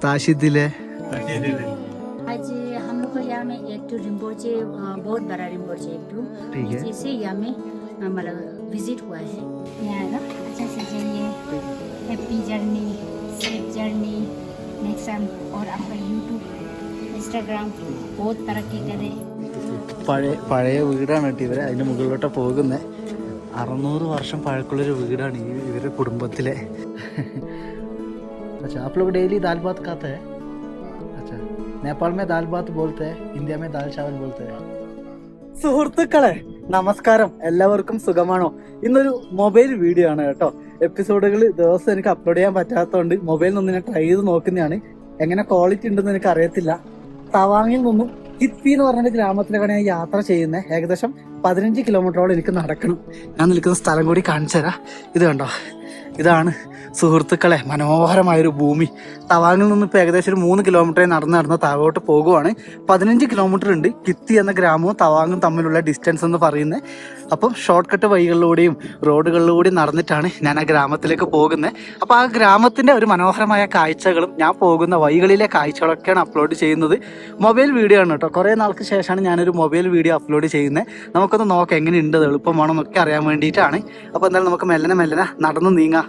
ताशिदिले आज हम लोग को यहाँ में एक तो रिम्पोचे बहुत बड़ा रिम्पोचे एक तो ठीक है। जैसे यहाँ में मतलब विजिट हुआ है यहाँ ना अच्छा से जाइए happy journey safe journey next time और आपका यूट्यूब इंस्टाग्राम बहुत तरक्की करे പഴയ വീടാണ് കേട്ടോ ഇവരെ അതിൻ്റെ മുകളിലോട്ട് പോകുന്നത് 600 വർഷം പഴക്കമുള്ളൊരു വീടാണ് ഇവരുടെ കുടുംബത്തിലെ अच्छा आप लोग डेली दाल भात खाते हैं अच्छा नेपाल में दाल भात बोलते हैं इंडिया में दाल चावल बोलते हैं സുഹൃത്തുക്കളെ നമസ്കാരം എല്ലാവർക്കും സുഖമാണോ ഇന്നൊരു മൊബൈൽ വീഡിയോ ആണ് കേട്ടോ എപ്പിസോഡുകൾ ദിവസം എനിക്ക് അപ്ലോഡ് ചെയ്യാൻ പറ്റാത്തതുകൊണ്ട് മൊബൈലിൽ നിന്ന് ഞാൻ ട്രൈ ചെയ്ത് നോക്കുന്നതാണ് എങ്ങനെ ക്വാളിറ്റി ഉണ്ടെന്ന് എനിക്ക് അറിയത്തില്ല തവാങ്ങിൽ നിന്നും കിത്തി എന്ന് പറഞ്ഞ ഗ്രാമത്തിലേക്കാണ് ഞാൻ യാത്ര ചെയ്യുന്നത് ഏകദേശം 15 കിലോമീറ്ററോളം എനിക്ക് നടക്കണം ഞാൻ നിൽക്കുന്ന സ്ഥലം കൂടി കാണിച്ചു തരാം ഇത് കണ്ടോ ഇതാണ് സുഹൃത്തുക്കളെ മനോഹരമായൊരു ഭൂമി തവാങ്ങിൽ നിന്ന് ഇപ്പോൾ ഏകദേശം ഒരു 3 കിലോമീറ്റർ നടന്ന് താഴോട്ട് പോകുവാണ് 15 കിലോമീറ്റർ ഉണ്ട് കിത്തി എന്ന ഗ്രാമവും തവാങ്ങും തമ്മിലുള്ള ഡിസ്റ്റൻസ് എന്ന് പറയുന്നത് അപ്പം ഷോർട്ട് കട്ട് വഴികളിലൂടെയും റോഡുകളിലൂടെയും നടന്നിട്ടാണ് ഞാൻ ആ ഗ്രാമത്തിലേക്ക് പോകുന്നത് അപ്പോൾ ആ ഗ്രാമത്തിൻ്റെ ഒരു മനോഹരമായ കാഴ്ചകളും ഞാൻ പോകുന്ന വഴികളിലെ കാഴ്ചകളൊക്കെയാണ് അപ്ലോഡ് ചെയ്യുന്നത് മൊബൈൽ വീഡിയോ ആണ് കേട്ടോ കുറേ നാൾക്ക് ശേഷമാണ് ഞാനൊരു മൊബൈൽ വീഡിയോ അപ്ലോഡ് ചെയ്യുന്നത് നമുക്കൊന്ന് നോക്കാം എങ്ങനെയുണ്ട് എളുപ്പമാണോ എന്നൊക്കെ അറിയാൻ വേണ്ടിയിട്ടാണ് അപ്പോൾ എന്തായാലും നമുക്ക് മെല്ലനെ നടന്ന് നീങ്ങാം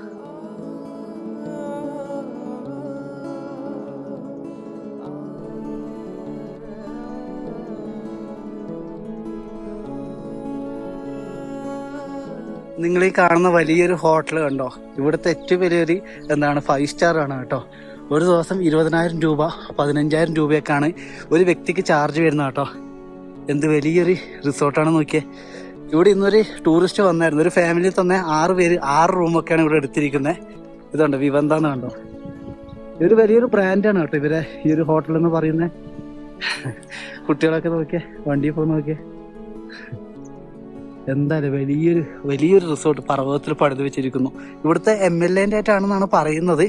നിങ്ങൾ ഈ കാണുന്ന വലിയൊരു ഹോട്ടൽ കണ്ടോ ഇവിടുത്തെ ഏറ്റവും വലിയൊരു 5 സ്റ്റാർ ആണ് കേട്ടോ ഒരു ദിവസം 20,000 രൂപ 15,000 രൂപയൊക്കെയാണ് ഒരു വ്യക്തിക്ക് ചാർജ് വരുന്നത് കേട്ടോ എന്ത് വലിയൊരു റിസോർട്ടാണ് നോക്കിയേ ഇവിടെ ഇന്നൊരു ടൂറിസ്റ്റ് വന്നായിരുന്നു ഒരു ഫാമിലിയിൽ തന്നെ 6 പേര് 6 റൂമൊക്കെയാണ് ഇവിടെ എടുത്തിരിക്കുന്നത് ഇതുണ്ടോ വിവന്താന്ന് കണ്ടോ ഇതൊരു വലിയൊരു ബ്രാൻഡാണ് കേട്ടോ ഇവരെ ഈ ഒരു ഹോട്ടൽ എന്ന് പറയുന്നത് കുട്ടികളൊക്കെ നോക്കിയേ വണ്ടിയിൽ പോയി നോക്കിയേ എന്തായാലും വലിയൊരു റിസോർട്ട് പർവ്വതത്തിൽ പണിത് വെച്ചിരിക്കുന്നു ഇവിടുത്തെ MLA ആയിട്ടാണെന്നാണ് പറയുന്നത്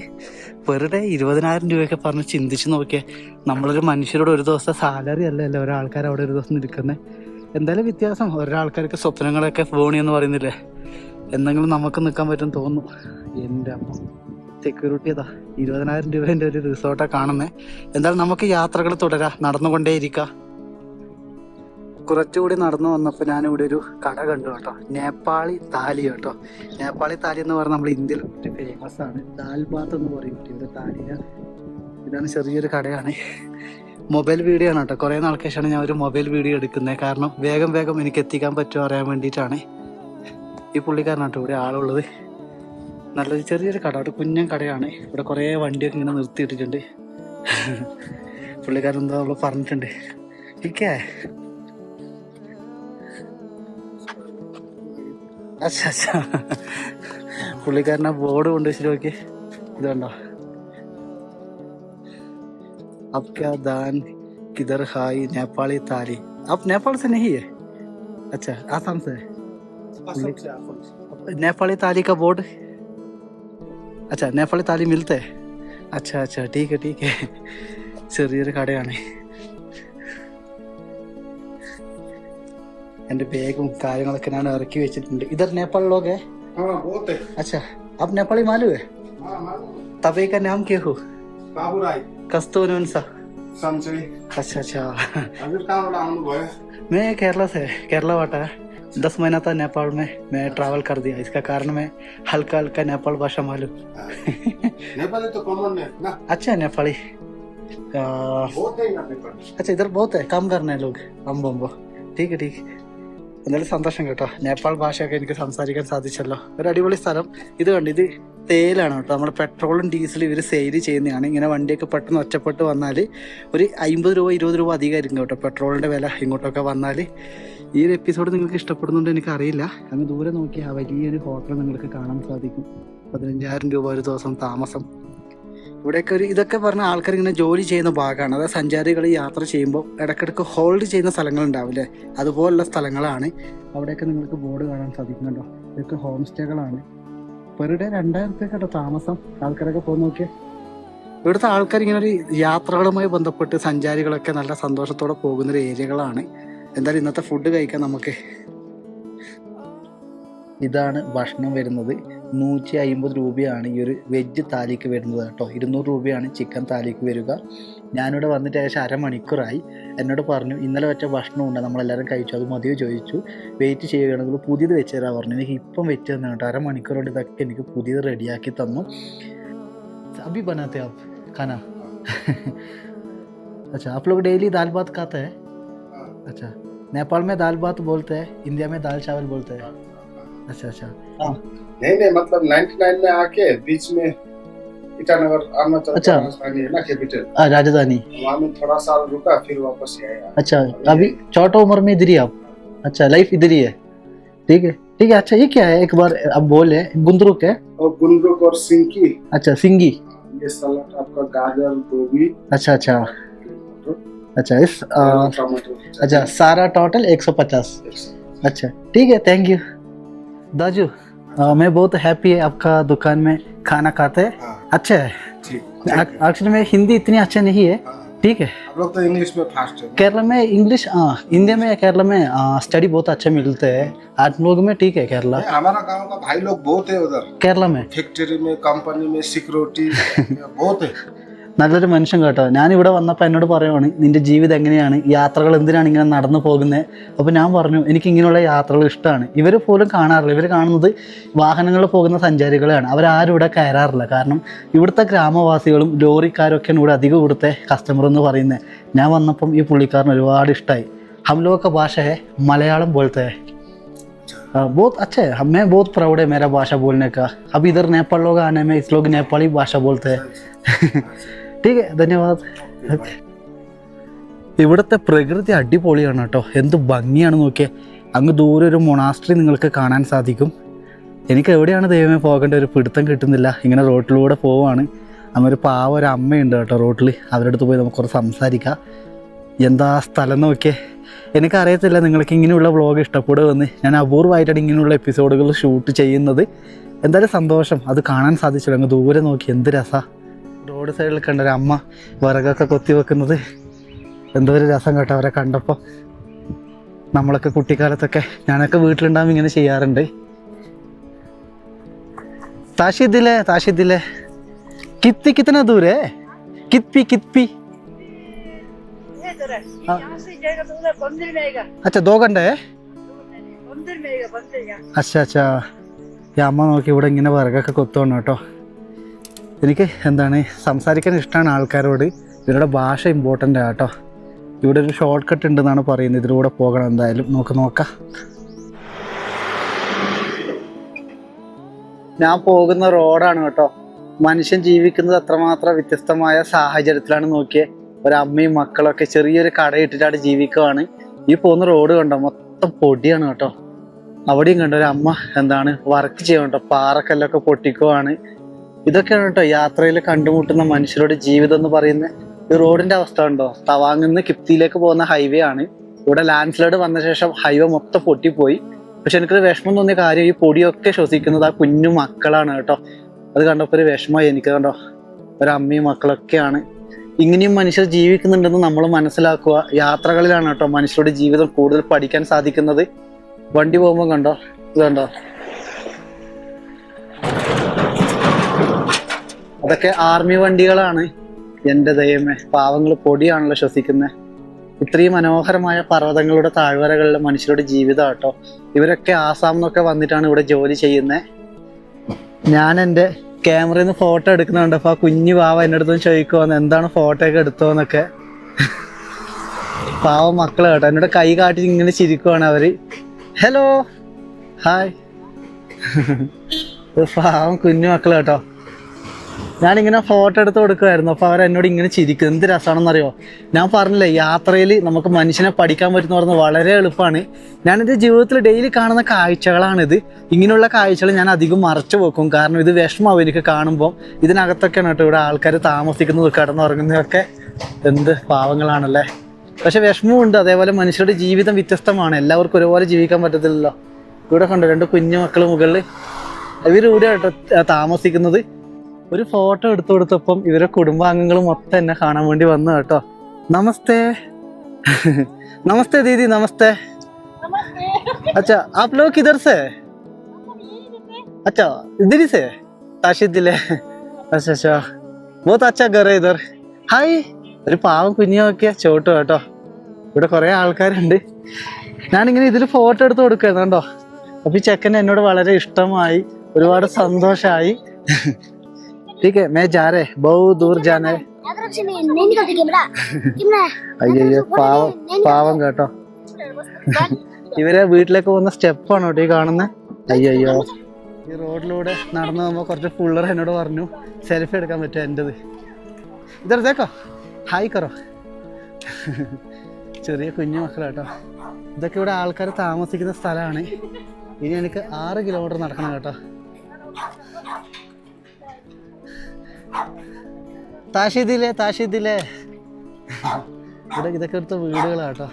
പെർ ഡേ 20,000 രൂപയൊക്കെ പറഞ്ഞ് ചിന്തിച്ച് നോക്കിയേ നമ്മളൊരു മനുഷ്യരോട് ഒരു ദിവസത്തെ സാലറി അല്ലല്ലോ ഒരാൾക്കാർ അവിടെ ഒരു ദിവസം നിൽക്കുന്നത് എന്തായാലും വ്യത്യാസം ഒരാൾക്കാർക്ക് സ്വപ്നങ്ങളൊക്കെ ഫോണി എന്ന് പറയുന്നില്ലേ എന്തെങ്കിലും നമുക്ക് നിൽക്കാൻ പറ്റും തോന്നുന്നു എൻ്റെ അമ്മ സെക്യൂരിറ്റി അതാ 20,000 രൂപേൻ്റെ ഒരു റിസോർട്ടാണ് കാണുന്നത് എന്തായാലും നമുക്ക് യാത്രകൾ തുടരാം നടന്നുകൊണ്ടേയിരിക്കാം കുറച്ചുകൂടി നടന്നു വന്നപ്പോൾ ഞാനിവിടെ ഒരു കട കണ്ടു കേട്ടോ നേപ്പാളി താലി കേട്ടോ നേപ്പാളി താലി എന്ന് പറഞ്ഞാൽ നമ്മൾ ഇന്ത്യയിൽ ഫേമസ് ആണ് ദാൽ ബാത്ത് എന്ന് പറയും ഇവിടെ താലിയ ഇതാണ് ചെറിയൊരു കടയാണ് മൊബൈൽ വീഡിയോ ആണ് കേട്ടോ കുറേ നാൾക്ക് ശേഷമാണ് ഞാൻ ഒരു മൊബൈൽ വീഡിയോ എടുക്കുന്നത് കാരണം വേഗം എനിക്ക് എത്തിക്കാൻ പറ്റുമോ അറിയാൻ വേണ്ടിയിട്ടാണ് ഈ പുള്ളിക്കാരനാട്ടോ ഇവിടെ ആളുള്ളത് നല്ലൊരു ചെറിയൊരു കട ഒരു കുഞ്ഞൻ കടയാണ് ഇവിടെ കുറേ വണ്ടിയൊക്കെ ഇങ്ങനെ നിർത്തിയിട്ടിട്ടുണ്ട് പുള്ളിക്കാരൻ എന്തോ അവൾ പറഞ്ഞിട്ടുണ്ട് ഇരിക്കേ അച്ഛാ പുള്ളിക്കാരനെ ബോർഡ് കൊണ്ട് വെച്ചിട്ട് നോക്കി ഇതുണ്ടോ अब क्या दान किधर हाई नेपाली ताली आप नेपाल से नहीं है अच्छा आसाम से नेपाली ताली का बोर्ड अच्छा नेपाली ताली मिलते है अच्छा ठीक है ചെറിയൊരു കടയാണ് എന്റെ ബാഗും കാര്യങ്ങളൊക്കെ ഞാൻ ഇറക്കി വെച്ചിട്ടുണ്ട് ഇधर नेपाल लोग है अच्छा आप नेपाली मालूम है तबे का नाम क्या हो कस्तूरी अच्छा मैं केरला से केरला वाटा 10 महीना था नेपाल में मैं ट्रैवल कर दिया इसका कारण मैं हल्का नेपाल भाषा मालूम नेपाली तो कॉमन है ना अच्छा नेपाली अच्छा इधर बहुत है काम करना है लोग अम्बो ठीक है എന്തായാലും സന്തോഷം കേട്ടോ നേപ്പാൾ ഭാഷയൊക്കെ എനിക്ക് സംസാരിക്കാൻ സാധിച്ചല്ലോ ഒരു അടിപൊളി സ്ഥലം ഇത് കണ്ട് ഇത് തേയിലാണ് കേട്ടോ നമ്മുടെ പെട്രോളും ഡീസലും ഇവർ സെയിൽ ചെയ്യുന്നതാണ് ഇങ്ങനെ വണ്ടിയൊക്കെ പെട്ടെന്ന് ഒറ്റപ്പെട്ട് വന്നാൽ ഒരു 50 രൂപ 20 രൂപ അധികമായിരിക്കും കേട്ടോ പെട്രോളിൻ്റെ വില ഇങ്ങോട്ടൊക്കെ വന്നാൽ ഈ ഒരു എപ്പിസോഡ് നിങ്ങൾക്ക് ഇഷ്ടപ്പെടുന്നുണ്ട് എനിക്കറിയില്ല അങ്ങ് ദൂരെ നോക്കി ആ വലിയൊരു ഹോട്ടൽ നിങ്ങൾക്ക് കാണാൻ സാധിക്കും 15,000 രൂപ ഒരു ദിവസം താമസം ഇവിടെയൊക്കെ ഇതൊക്കെ പറഞ്ഞ ആൾക്കാർ ഇങ്ങനെ ജോലി ചെയ്യുന്ന ഭാഗമാണ് അതായത് സഞ്ചാരികൾ യാത്ര ചെയ്യുമ്പോൾ ഇടയ്ക്കിടയ്ക്ക് ഹോൾഡ് ചെയ്യുന്ന സ്ഥലങ്ങളുണ്ടാവില്ലേ അതുപോലുള്ള സ്ഥലങ്ങളാണ് അവിടെയൊക്കെ നിങ്ങൾക്ക് ബോർഡ് കാണാൻ സാധിക്കുന്നുണ്ടോ ഇതൊക്കെ ഹോം സ്റ്റേകളാണ് പെർ ഡേ 2,000 രൂപയ്ക്കാട്ടോ താമസം ആൾക്കാരൊക്കെ പോയി നോക്കിയാൽ ഇവിടുത്തെ ആൾക്കാർ ഇങ്ങനെ ഒരു യാത്രകളുമായി ബന്ധപ്പെട്ട് സഞ്ചാരികളൊക്കെ നല്ല സന്തോഷത്തോടെ പോകുന്നൊരു ഏരിയകളാണ് എന്തായാലും ഇന്നത്തെ ഫുഡ് കഴിക്കാൻ നമുക്ക് ഇതാണ് ഭക്ഷണം വരുന്നത് 150 രൂപയാണ് ഈ ഒരു വെജ് താലിക്ക് വരുന്നത് കേട്ടോ. 200 രൂപയാണ് ചിക്കൻ താലിക്ക് വരിക. ഞാനിവിടെ വന്നിട്ട് ഏകദേശം അരമണിക്കൂറായി. എന്നോട് പറഞ്ഞു ഇന്നലെ വെച്ച ഭക്ഷണമുണ്ട്, നമ്മളെല്ലാവരും കഴിച്ചു, അത് മതിയോ ചോദിച്ചു. വെയിറ്റ് ചെയ്യുകയാണെങ്കിൽ പുതിയത് വെച്ച് തരാൻ പറഞ്ഞു. എനിക്ക് ഇപ്പം വെച്ച് തന്നെ കേട്ടോ, അരമണിക്കൂർ കൊണ്ട് ഇതൊക്കെ എനിക്ക് പുതിയത് റെഡിയാക്കി തന്നു. अभी बनाते आप खाना? अच्छा, आप लोग डेली दाल भात खाते हैं? अच्छा, नेपाल में दाल भात बोलते हैं, इंडिया में दाल चावल बोलते हैं. अच्छा अच्छा. हाँ नहीं मतलब 99 में आके बीच में ईटानगर अरुणाचल अच्छा. राजधानी है ना कैपिटल, राजधानी. वहाँ में थोड़ा साल रुका फिर वापस आया. अच्छा, अभी छोटा उम्र में इधर ही आप? अच्छा, लाइफ इधर ही है. ठीक है ठीक है. अच्छा, ये क्या है एक बार आप बोले? गुंदरुक है? और गुंदरुक और सिंकी. अच्छा, सिंगी. ये सलाद आपका गाजर गोभी. अच्छा अच्छा अच्छा. इस टमाटर. अच्छा, सारा टोटल 150. अच्छा ठीक है, थैंक यू दाजू. मैं बहुत हैप्पी है आपका दुकान में खाना खाते हैं. हाँ. अच्छा है. ठीक. एक्चुअली में हिंदी इतनी अच्छा नहीं है. ठीक है. आप लोग तो इंग्लिश में फास्ट है. केरला में इंग्लिश, इंडिया में केरला में स्टडी बहुत अच्छे मिलते हैं. आप लोग में ठीक है केरला? हमारा गांव का भाई लोग बहुत है उधर केरला में. फैक्ट्री में, कंपनी में, सिक्योरिटी बहुत है. നല്ലൊരു മനുഷ്യൻ കേട്ടോ. ഞാനിവിടെ വന്നപ്പോൾ എന്നോട് പറയുവാണ് നിൻ്റെ ജീവിതം എങ്ങനെയാണ്, യാത്രകൾ എന്തിനാണ് ഇങ്ങനെ നടന്നു പോകുന്നത്. അപ്പോൾ ഞാൻ പറഞ്ഞു എനിക്ക് ഇങ്ങനെയുള്ള യാത്രകൾ ഇഷ്ടമാണ്. ഇവർ പോലും കാണാറില്ല, ഇവർ കാണുന്നത് വാഹനങ്ങളിൽ പോകുന്ന സഞ്ചാരികളെയാണ്. അവരാരും ഇവിടെ കയറാറില്ല. കാരണം ഇവിടുത്തെ ഗ്രാമവാസികളും ലോറിക്കാരൊക്കെയാണ് ഇവിടെ അധികം ഇവിടുത്തെ കസ്റ്റമർ എന്ന് പറയുന്നത്. ഞാൻ വന്നപ്പം ഈ പുള്ളിക്കാരന് ഒരുപാട് ഇഷ്ടമായി. हम लोग का भाषा है मलयालम बोलते हैं. बहुत अच्छा है. मैं बहुत प्राउड है मेरा भाषा बोलने का. अब इधर नेपाल लोग आने में इस लोग नेपाली भाषा बोलते हैं. ठीक है, धन्यवाद. ഇവിടുത്തെ പ്രകൃതി അടിപൊളിയാണ് കേട്ടോ. എന്ത് ഭംഗിയാണ് നോക്കിയേ. അങ്ങ് ദൂരെ ഒരു മൊണാസ്ട്രി നിങ്ങൾക്ക് കാണാൻ സാധിക്കും. എനിക്ക് എവിടെയാണ് ദൈവമേ പോകേണ്ട ഒരു പിടുത്തം കിട്ടുന്നില്ല. ഇങ്ങനെ റോട്ടിലൂടെ പോവുകയാണ്. അങ്ങൊരു പാവ ഒരു അമ്മയുണ്ട് കേട്ടോ റോട്ടിൽ. അവരുടെ അടുത്ത് പോയി നമുക്ക് കുറച്ച് സംസാരിക്കാം. എന്താ സ്ഥലം നോക്കിയേ. എനിക്കറിയത്തില്ല നിങ്ങൾക്ക് ഇങ്ങനെയുള്ള വ്ളോഗ് ഇഷ്ടപ്പെടുമെന്ന്. ഞാൻ അപൂർവമായിട്ടാണ് ഇങ്ങനെയുള്ള എപ്പിസോഡുകൾ ഷൂട്ട് ചെയ്യുന്നത്. എന്തായാലും സന്തോഷം, അത് കാണാൻ സാധിച്ചില്ല. അങ്ങ് ദൂരെ നോക്കി എന്ത് രസമാണ്. റോഡ് സൈഡിൽ കണ്ട ഒരു അമ്മ വിറകൊക്കെ കൊത്തി വെക്കുന്നത് എന്തോ ഒരു രസം കേട്ടോ അവരെ കണ്ടപ്പോൾ. നമ്മളൊക്കെ കുട്ടിക്കാലത്തൊക്കെ ഞാനൊക്കെ വീട്ടിലുണ്ടാകുമ്പോൾ ഇങ്ങനെ ചെയ്യാറുണ്ട്. താഷിദിലെ കിത്തി കിतना दूर है? कितपी. अच्छा, 2 घंटे है. अच्छा. ഈ അമ്മ നോക്കി ഇവിടെ ഇങ്ങനെ വിറകൊക്കെ കൊത്തോണം കേട്ടോ. എനിക്ക് എന്താണ് സംസാരിക്കാൻ ഇഷ്ടമാണ് ആൾക്കാരോട്. ഇവരുടെ ഭാഷ ഇമ്പോർട്ടൻ്റ് ആണ് കേട്ടോ. ഇവിടെ ഒരു ഷോർട്ട് കട്ട് ഉണ്ടെന്നാണ് പറയുന്നത്. ഇതിലൂടെ പോകണം എന്തായാലും. നോക്കാം. ഞാൻ പോകുന്ന റോഡാണ് കേട്ടോ. മനുഷ്യൻ ജീവിക്കുന്നത് അത്രമാത്രം വ്യത്യസ്തമായ സാഹചര്യത്തിലാണ്. നോക്കിയേ, ഒരമ്മയും മക്കളൊക്കെ ചെറിയൊരു കടയിട്ടിട്ടാണ് ജീവിക്കുകയാണ്. ഈ പോകുന്ന റോഡ് കണ്ടോ, മൊത്തം പൊടിയാണ് കേട്ടോ. അവിടെയും കണ്ടോ ഒരു അമ്മ എന്താണ് വർക്ക് ചെയ്യണം കേട്ടോ. പാറക്കല്ലൊക്കെ പൊട്ടിക്കുവാണ്. ഇതൊക്കെയാണ് കേട്ടോ യാത്രയിൽ കണ്ടുമുട്ടുന്ന മനുഷ്യരുടെ ജീവിതം എന്ന് പറയുന്നത്. ഈ റോഡിന്റെ അവസ്ഥ ഉണ്ടോ. തവാങ്ങിൽ നിന്ന് കിപ്തിയിലേക്ക് പോകുന്ന ഹൈവേ ആണ്. ഇവിടെ ലാൻഡ് സ്ലൈഡ് വന്ന ശേഷം ഹൈവേ മൊത്തം പൊട്ടിപ്പോയി. പക്ഷെ എനിക്കൊരു വിഷമം തോന്നിയ കാര്യം ഈ പൊടിയൊക്കെ ശ്വസിക്കുന്നത് ആ കുഞ്ഞു മക്കളാണ് കേട്ടോ. അത് കണ്ടപ്പോൾ ഒരു വിഷമമായി എനിക്ക്. കണ്ടോ ഒരമ്മയും മക്കളൊക്കെയാണ്. ഇങ്ങനെയും മനുഷ്യർ ജീവിക്കുന്നുണ്ടെന്ന് നമ്മൾ മനസ്സിലാക്കുക. യാത്രകളിലാണ് കേട്ടോ മനുഷ്യരുടെ ജീവിതം കൂടുതൽ പഠിക്കാൻ സാധിക്കുന്നത്. വണ്ടി പോകുമ്പോൾ കണ്ടോ, ഇത് കണ്ടോ, അതൊക്കെ ആർമി വണ്ടികളാണ്. എൻ്റെ ദൈവമേ, പാവങ്ങൾ പൊടിയാണല്ലോ ശ്വസിക്കുന്നത്. ഇത്രയും മനോഹരമായ പർവ്വതങ്ങളുടെ താഴ്വരകളിലെ മനുഷ്യരുടെ ജീവിതം കേട്ടോ. ഇവരൊക്കെ ആസാം എന്നൊക്കെ വന്നിട്ടാണ് ഇവിടെ ജോലി ചെയ്യുന്നത്. ഞാൻ എൻ്റെ ക്യാമറയിൽ നിന്ന് ഫോട്ടോ എടുക്കുന്നുണ്ട്. അപ്പോൾ ആ കുഞ്ഞു പാവ എൻ്റെ അടുത്ത് ചോദിക്കുവാന്ന് എന്താണ് ഫോട്ടോ ഒക്കെ എടുത്തോന്നൊക്കെ. പാവ മക്കൾ കേട്ടോ എന്നോട് കൈ കാട്ടി ഇങ്ങനെ ചിരിക്കുവാണ് അവര്. Hello hi. പാവം കുഞ്ഞു മക്കൾ കേട്ടോ. ഞാനിങ്ങനെ ഫോട്ടോ എടുത്ത് കൊടുക്കുമായിരുന്നു. അപ്പോൾ അവരെന്നോട് ഇങ്ങനെ ചിരിക്കും. എന്ത് രസമാണെന്നറിയോ. ഞാൻ പറഞ്ഞില്ലേ യാത്രയിൽ നമുക്ക് മനുഷ്യനെ പഠിക്കാൻ പറ്റുന്ന പറഞ്ഞാൽ വളരെ എളുപ്പമാണ്. ഞാനെൻ്റെ ജീവിതത്തിൽ ഡെയിലി കാണുന്ന കാഴ്ചകളാണിത്. ഇങ്ങനെയുള്ള കാഴ്ചകൾ ഞാൻ അധികം മറച്ചു വെക്കും. കാരണം ഇത് വിഷമാവും എനിക്ക് കാണുമ്പോൾ. ഇതിനകത്തൊക്കെയാണ് കേട്ടോ ഇവിടെ ആൾക്കാർ താമസിക്കുന്നതും കിടന്നുറങ്ങുന്നതൊക്കെ. എന്ത് പാവങ്ങളാണല്ലേ. പക്ഷെ വിഷമമുണ്ട്. അതേപോലെ മനുഷ്യരുടെ ജീവിതം വ്യത്യസ്തമാണ്. എല്ലാവർക്കും ഒരുപോലെ ജീവിക്കാൻ പറ്റത്തില്ലല്ലോ. ഇവിടെ കണ്ടോ 2 കുഞ്ഞു മക്കൾ മുകളിൽ. ഇവരിവിടെ കേട്ടോ താമസിക്കുന്നത്. ഒരു ഫോട്ടോ എടുത്തു കൊടുത്തപ്പം ഇവരെ കുടുംബാംഗങ്ങൾ മൊത്തം എന്നെ കാണാൻ വേണ്ടി വന്നു കേട്ടോ. നമസ്തേ. നമസ്തേ ദീദി, നമസ്തേ. अच्छा, आप लोग किधर से? अच्छा इधर ही से ताशी दिले अच्छा अच्छा बहुत अच्छा घर है इधर ഹായ് ഒരു പാവം കുഞ്ഞു നോക്കിയ ചോട്ടു കേട്ടോ ഇവിടെ കുറെ ആൾക്കാരുണ്ട് ഞാനിങ്ങനെ ഇതിൽ ഫോട്ടോ എടുത്ത് കൊടുക്കുന്നു കേട്ടോ അപ്പൊ ഈ ചെക്കൻ എന്നോട് വളരെ ഇഷ്ടമായി ഒരുപാട് സന്തോഷമായി ठीक है मैं जा रहे बहुत दूर जाना है അയ്യോ പാവം കേട്ടോ ഇവരെ വീട്ടിലേക്ക് പോകുന്ന സ്റ്റെപ്പാണ് കേട്ടോ ഈ കാണുന്നത് അയ്യോ ഈ റോഡിലൂടെ നടന്നു പോകുമ്പോ കുറച്ച് പിള്ളേർ എന്നോട് പറഞ്ഞു സെൽഫി എടുക്കാൻ പറ്റും എന്റേത് ഇതർ ദേക്കോ ഹായ് കറോ ചെറിയ കുഞ്ഞു മക്കളാട്ടോ ഇതൊക്കെ ഇവിടെ ആൾക്കാർ താമസിക്കുന്ന സ്ഥലമാണ് ഇനി എനിക്ക് 6 കിലോമീറ്റർ നടക്കണം കേട്ടോ താഷിദിലെ ഇവിടെ ഇതൊക്കെ എടുത്ത വീടുകളാട്ടോ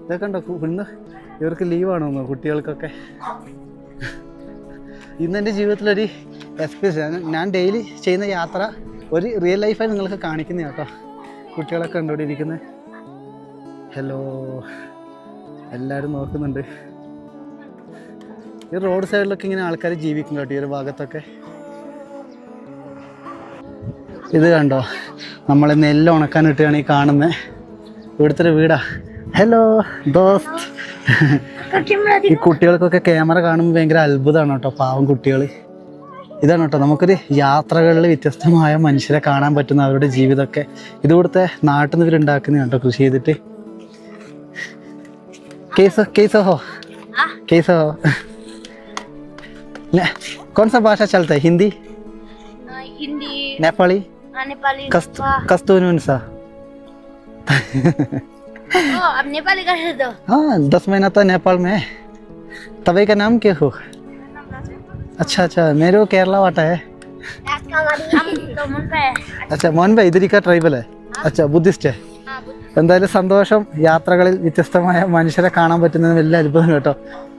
ഇതൊക്കെ ഉണ്ടോ ഇന്ന് ഇവർക്ക് ലീവാണോ കുട്ടികൾക്കൊക്കെ ഇന്ന് എൻ്റെ ജീവിതത്തിലൊരു എക്സ്പീരിയൻസ് ഞാൻ ഡെയിലി ചെയ്യുന്ന യാത്ര ഒരു റിയൽ ലൈഫായി നിങ്ങൾക്ക് കാണിക്കുന്ന കേട്ടോ കുട്ടികളൊക്കെ ഉണ്ട് ഇവിടെ ഇരിക്കുന്നത് ഹലോ എല്ലാവരും നോക്കുന്നുണ്ട് ഈ റോഡ് സൈഡിലൊക്കെ ഇങ്ങനെ ആൾക്കാർ ജീവിക്കും കേട്ടോ ഈ ഒരു ഭാഗത്തൊക്കെ ഇത് കണ്ടോ നമ്മൾ നെല്ല് ഉണക്കാൻ ഇട്ടാണ് ഈ കാണുന്നത് ഇവിടുത്തെ ഒരു വീടാ ഹലോ ദോസ്ത് ഈ കുട്ടികൾക്കൊക്കെ ക്യാമറ കാണുമ്പോൾ ഭയങ്കര അത്ഭുതമാണ് കേട്ടോ പാവം കുട്ടികൾ ഇതാണ് കേട്ടോ നമുക്കൊരു യാത്രകളിൽ വ്യത്യസ്തമായ മനുഷ്യരെ കാണാൻ പറ്റുന്ന അവരുടെ ജീവിതമൊക്കെ ഇത് ഇവിടുത്തെ നാട്ടിൽ നിന്ന് ഇവരുണ്ടാക്കുന്ന കേട്ടോ കൃഷി ചെയ്തിട്ട് കേസോ ഹോ कौन सा भाषा चलता है हिंदी नेपाली कस्तूरी सा अब नेपाली कर दो हाँ 10 महीना तो नेपाल में तभी का नाम क्या हो अच्छा मेरे को केरला वाटा है अच्छा मोहन भाई इधर का ट्राइबल है अच्छा बुद्धिस्ट है എന്തായാലും സന്തോഷം യാത്രകളിൽ വ്യത്യസ്തമായ മനുഷ്യരെ കാണാൻ പറ്റുന്നത് വലിയ അത്ഭുതം കേട്ടോ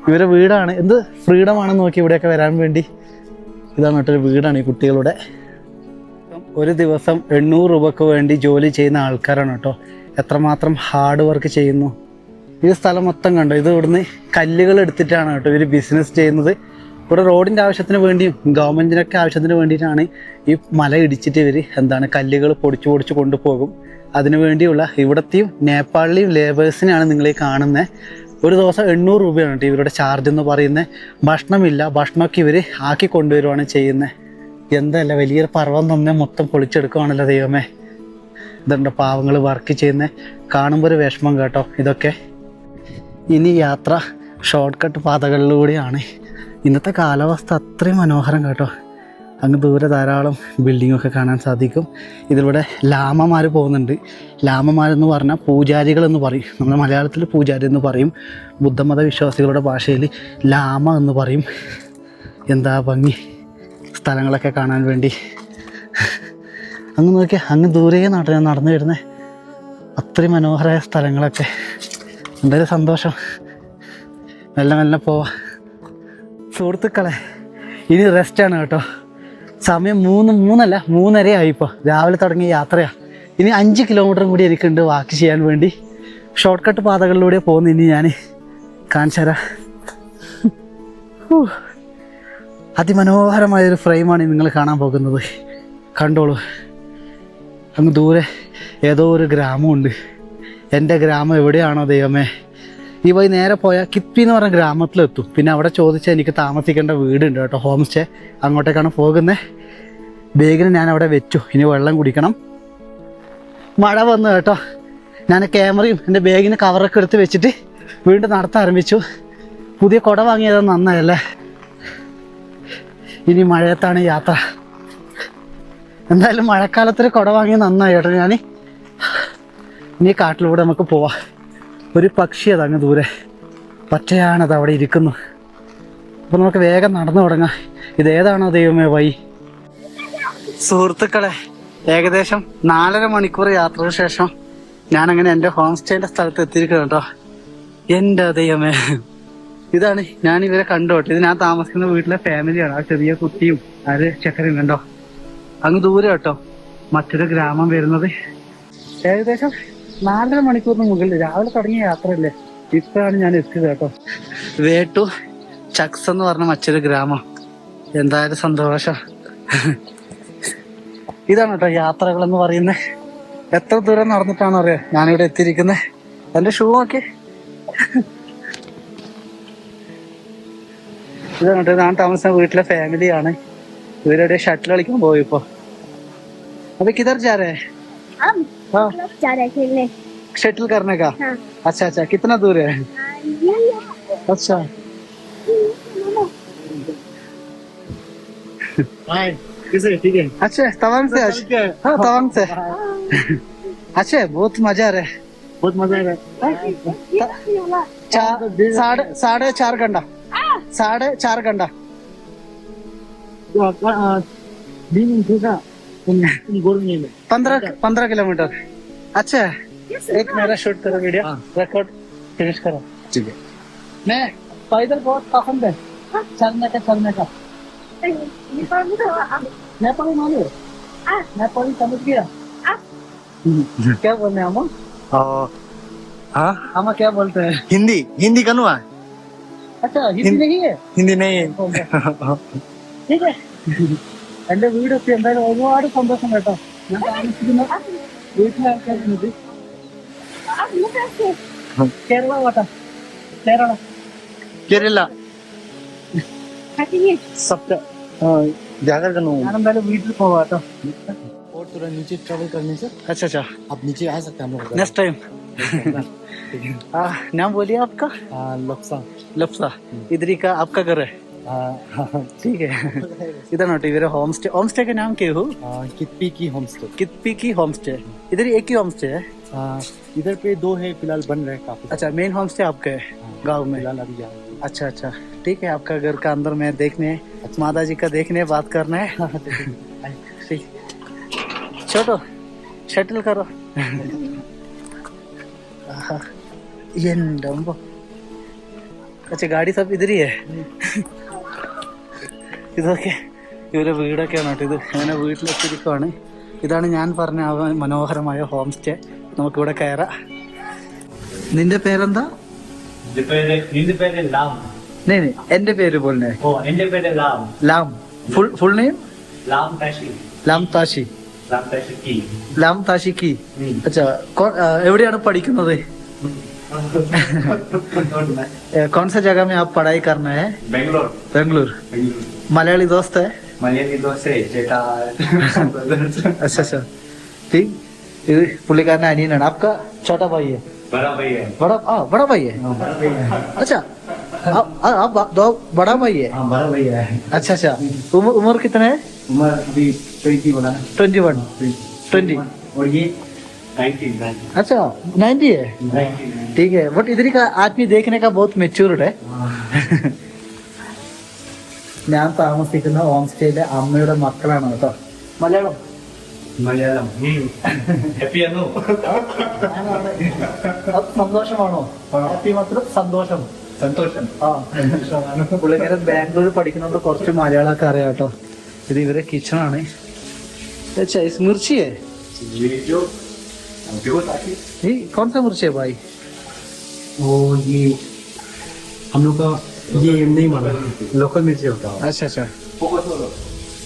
ഇവരെ വീടാണ് എന്ത് ഫ്രീഡം ആണെന്ന് നോക്കി ഇവിടെയൊക്കെ വരാൻ വേണ്ടി ഇതാണ് കേട്ടോ ഒരു വീടാണ് ഈ കുട്ടികളുടെ ഒരു ദിവസം 800 രൂപക്ക് വേണ്ടി ജോലി ചെയ്യുന്ന ആൾക്കാരാണ് കേട്ടോ എത്രമാത്രം ഹാർഡ് വർക്ക് ചെയ്യുന്നു ഈ സ്ഥലം മൊത്തം കണ്ടോ ഇത് ഇവിടുന്ന് കല്ലുകൾ എടുത്തിട്ടാണ് കേട്ടോ ഇവർ ബിസിനസ് ചെയ്യുന്നത് ഇവിടെ റോഡിൻ്റെ ആവശ്യത്തിന് വേണ്ടിയും ഗവൺമെൻറ്റിനൊക്കെ ആവശ്യത്തിന് വേണ്ടിയിട്ടാണ് ഈ മല ഇടിച്ചിട്ട് ഇവർ കല്ലുകൾ പൊടിച്ചു കൊണ്ടുപോകും അതിനു വേണ്ടിയുള്ള ഇവിടത്തെയും നേപ്പാളിലെയും ലേബേഴ്സിനെയാണ് നിങ്ങൾ ഈ കാണുന്നത് ഒരു ദിവസം 800 രൂപയാണ് കേട്ടോ ഇവരുടെ ചാർജ് എന്ന് പറയുന്നത് ഭക്ഷണമില്ല ഭക്ഷണമൊക്കെ ഇവർ ആക്കി കൊണ്ടുവരുവാണ് ചെയ്യുന്നത് എന്തല്ല വലിയൊരു പർവ്വം തന്നെ മൊത്തം പൊളിച്ചെടുക്കുവാണല്ലോ ദൈവമേ ഇതുണ്ട് പാവങ്ങൾ വർക്ക് ചെയ്യുന്നത് കാണുമ്പോൾ ഒരു വിഷമം കേട്ടോ ഇതൊക്കെ ഇനി യാത്ര ഷോർട്ട് കട്ട് പാതകളിലൂടെയാണ് ഇന്നത്തെ കാലാവസ്ഥ അത്രയും മനോഹരം കേട്ടോ അങ്ങ് ദൂരെ ധാരാളം ബിൽഡിങ്ങൊക്കെ കാണാൻ സാധിക്കും ഇതിലൂടെ ലാമമാർ പോകുന്നുണ്ട് ലാമമാരെന്ന് പറഞ്ഞാൽ പൂജാരികളെന്ന് പറയും നമ്മുടെ മലയാളത്തിൽ പൂജാരി എന്ന് പറയും ബുദ്ധമത വിശ്വാസികളുടെ ഭാഷയിൽ ലാമ എന്ന് പറയും എന്താ ഭംഗി സ്ഥലങ്ങളൊക്കെ കാണാൻ വേണ്ടി അങ്ങ് നോക്കിയാൽ അങ്ങ് ദൂരെ നടന്നു വരുന്നത് അത്രയും മനോഹരമായ സ്ഥലങ്ങളൊക്കെ എന്തായാലും സന്തോഷം മെല്ലെ പോവാ സുഹൃത്തുക്കളെ ഇനി റെസ്റ്റാണ് കേട്ടോ സമയം 3:30 ആയിപ്പോൾ രാവിലെ തുടങ്ങിയ യാത്രയാണ് ഇനി 5 കിലോമീറ്ററും കൂടി എനിക്കുണ്ട് വാക്ക് ചെയ്യാൻ വേണ്ടി ഷോർട്ട് കട്ട് പാതകളിലൂടെ പോകുന്നു ഇനി ഞാൻ കാണിച്ചു തരാം അതിമനോഹരമായൊരു ഫ്രെയിമാണ് നിങ്ങൾ കാണാൻ പോകുന്നത് കണ്ടോളൂ അങ്ങ് ദൂരെ ഏതോ ഒരു ഗ്രാമമുണ്ട് എൻ്റെ ഗ്രാമം എവിടെയാണോ ദൈവമേ ഈ വഴി നേരെ പോയാൽ കിപ്പി എന്ന് പറഞ്ഞ ഗ്രാമത്തിലെത്തും പിന്നെ അവിടെ ചോദിച്ചാൽ എനിക്ക് താമസിക്കേണ്ട വീടുണ്ട് കേട്ടോ ഹോം സ്റ്റേ അങ്ങോട്ടേക്കാണ് പോകുന്നത് ബാഗിന് ഞാൻ അവിടെ വെച്ചു ഇനി വെള്ളം കുടിക്കണം മഴ വന്നു കേട്ടോ ഞാൻ ക്യാമറയും എൻ്റെ ബാഗിന് കവറൊക്കെ എടുത്ത് വെച്ചിട്ട് വീണ്ടും നടത്താൻ ആരംഭിച്ചു പുതിയ കുട വാങ്ങിയത് നന്നായല്ലേ ഇനി മഴയത്താണ് യാത്ര എന്തായാലും മഴക്കാലത്തിൽ കുട വാങ്ങിയത് നന്നായി കേട്ടോ ഞാൻ ഇനി കാട്ടിലൂടെ നമുക്ക് പോവാം ഒരു പക്ഷി അതങ്ങ് ദൂരെ പച്ചയാണത് അവിടെ ഇരിക്കുന്നു അപ്പോൾ നമുക്ക് വേഗം നടന്നു തുടങ്ങാം ഇതേതാണോ ദൈവമേ വഴി സുഹൃത്തുക്കളെ ഏകദേശം 4.5 മണിക്കൂർ യാത്രയ്ക്ക് ശേഷം ഞാനങ്ങനെ എൻ്റെ ഹോം സ്റ്റേൻ്റെ സ്ഥലത്ത് എത്തിയിരിക്കുന്നു കേട്ടോ എൻ്റെ ദൈവമേ ഇതാണ് ഞാൻ ഇവരെ കണ്ടോട്ടെ ഇത് ഞാൻ താമസിക്കുന്ന വീട്ടിലെ ഫാമിലിയാണ് ആ ചെറിയ കുട്ടിയും ആര് ചെക്കനും കണ്ടോ അങ്ങ് ദൂരെ കേട്ടോ മറ്റൊരു ഗ്രാമം വരുന്നത് ഏകദേശം 4.5 മണിക്കൂറിന് മുകളിൽ രാവിലെ തുടങ്ങിയ യാത്രയല്ലേ ഇപ്പോഴാണ് ഞാൻ എത്തിയത് കേട്ടോ വേ ടു ചക്സ് എന്ന് പറഞ്ഞ മറ്റൊരു ഗ്രാമം. എന്തായാലും സന്തോഷം. ഇതാണ് കേട്ടോ യാത്രകൾ എന്ന് പറയുന്നത്. എത്ര ദൂരം നടന്നിട്ടാണെന്ന് അറിയാം ഞാനിവിടെ എത്തിയിരിക്കുന്നത്. എന്റെ ഷൂ ഒക്കെ ഇതാണ് കേട്ടോ. ഞാൻ താമസിക്കുന്ന വീട്ടിലെ ഫാമിലിയാണ്. ഇവരുടെ ഷട്ടിൽ കളിക്കാൻ പോയി ഇപ്പൊ. अभी किधर जा रहे हैं? हम हाँ जा रहे खेलने। शटल करने का। हाँ। अच्छा अच्छा, कितना दूर है? अच्छा ठीक है अच्छा, तवांग से आज? हाँ तवांग से। अच्छा बहुत मजा आ रहा है। बहुत मजा आ रहा साढ़े 4 घंटा 4.5 घंटा है। दिन होगा 15 किलोमीटर। अच्छा एक मेरा शूट करो वीडियो, रिकॉर्ड फिनिश करो। ठीक है। मैं पैदल बहुत पसंद है चलने का। नेपाली मालूम? नेपाली समझ गया? क्या बोलने हैं अम्मा? हाँ अम्मा क्या बोलते हैं? हिंदी कनुआ अच्छा हिंदी नहीं है? हिंदी नहीं है। ठीक है. എന്റെ വീടെത്തി. എന്തായാലും ഒരുപാട് സന്തോഷം കേട്ടോ. ഞാൻ താമസിക്കുന്ന വീട്ടിലെ ആൾക്കാരുണ്ട്. കേരള കോട്ടാ കേരള केरला सबका जाकर कनुआ। ഞാൻ എന്തായാലും വീട്ടിൽ പോവാ കേട്ടോ. और थोड़ा नीचे ट्रैवल करने से अच्छा अच्छा आप नीचे आ सकते हैं हम लोग। Next time. नाम बोलिए आपका? लक्सा लफ्सा. इधरी का आपका घर है? ठीक है. इधर नोट इधर होम स्टे का नाम क्या हो? कितपी की होम स्टे। कितपी की होम स्टे. इधर एक ही होम स्टे है? इधर पे 2 है फिलहाल, बन रहे हैं काफी। अच्छा मेन होम स्टे आपका है गाँव में? फिलहाल अभी यहाँ अच्छा अच्छा ठीक है. आपका घर का अंदर में देखने, माता जी का देखने, बात करना है. ठीक. छोटो ഷട്ടിൽ കറോ. എന്തോ अच्छा गाड़ी सब इधर ही है. ഇതൊക്കെ ഇവരെ വീടൊക്കെയാണ് കേട്ടോ. ഇത് അങ്ങനെ വീട്ടിലെത്തിയിരിക്കുവാണ്. ഇതാണ് ഞാൻ പറഞ്ഞ ആ മനോഹരമായ ഹോം സ്റ്റേ. നമുക്കിവിടെ കയറാം. നിന്റെ പേരെന്താ? നിന്റെ പേര് ലാം. नहीं नहीं എന്റെ പേര് बोलने. ഓ എന്റെ പേര് ലാം. लाम फुल नेम? ലാം താഷി. लाम ताशी. ലാം താഷി की. लाम ताशी की. अच्छा എവിടെയാണ് പഠിക്കുന്നത്? कौन सा जगह में आप पढ़ाई करना है? बेंगलोर. बेंगलुरु. मलयाली दोस्त है? മലയാളി ദോശ ചേട്ടാ. अच्छा अच्छा ठीक. ഇത് പുള്ളിക്കാരൻ്റെ അനിയനാണ്. आपका छोटा भाई है? बड़ा भैया. बड़ा भाई है. अच्छा आप दो बड़ा भाई है? हाँ बड़ा भैया है. अच्छा अच्छा उम्र कितना है? उम्र अभी 20 बोला. 21 20. और ये 19. अच्छा 90 है. ठीक है. बट इधर का आदमी देखने का बहुत मेच्योर्ड है. ഞാൻ താമസിക്കുന്ന ഹോം സ്റ്റേയിലെ അമ്മയുടെ മക്കളാണ് കേട്ടോ. മലയാളം മലയാളം. ഹാപ്പി ആണോ? അത് സന്തോഷമാണോ? ഹാപ്പി മാത്രം സന്തോഷം. സന്തോഷം. ആ പുള്ളിക്കാരൻ ബാംഗ്ലൂർ പഠിക്കുന്നുണ്ട്. കുറച്ച് മലയാളമൊക്കെ അറിയാം കേട്ടോ. ഇത് ഇവരെ കിച്ചണാണ്. മിർച്ചി है ये जो ताकि ये कौन सा मिर्ची है भाई? वो ये हम लोग का ये नहीं माना लोकल मिर्ची होता है। अच्छा अच्छा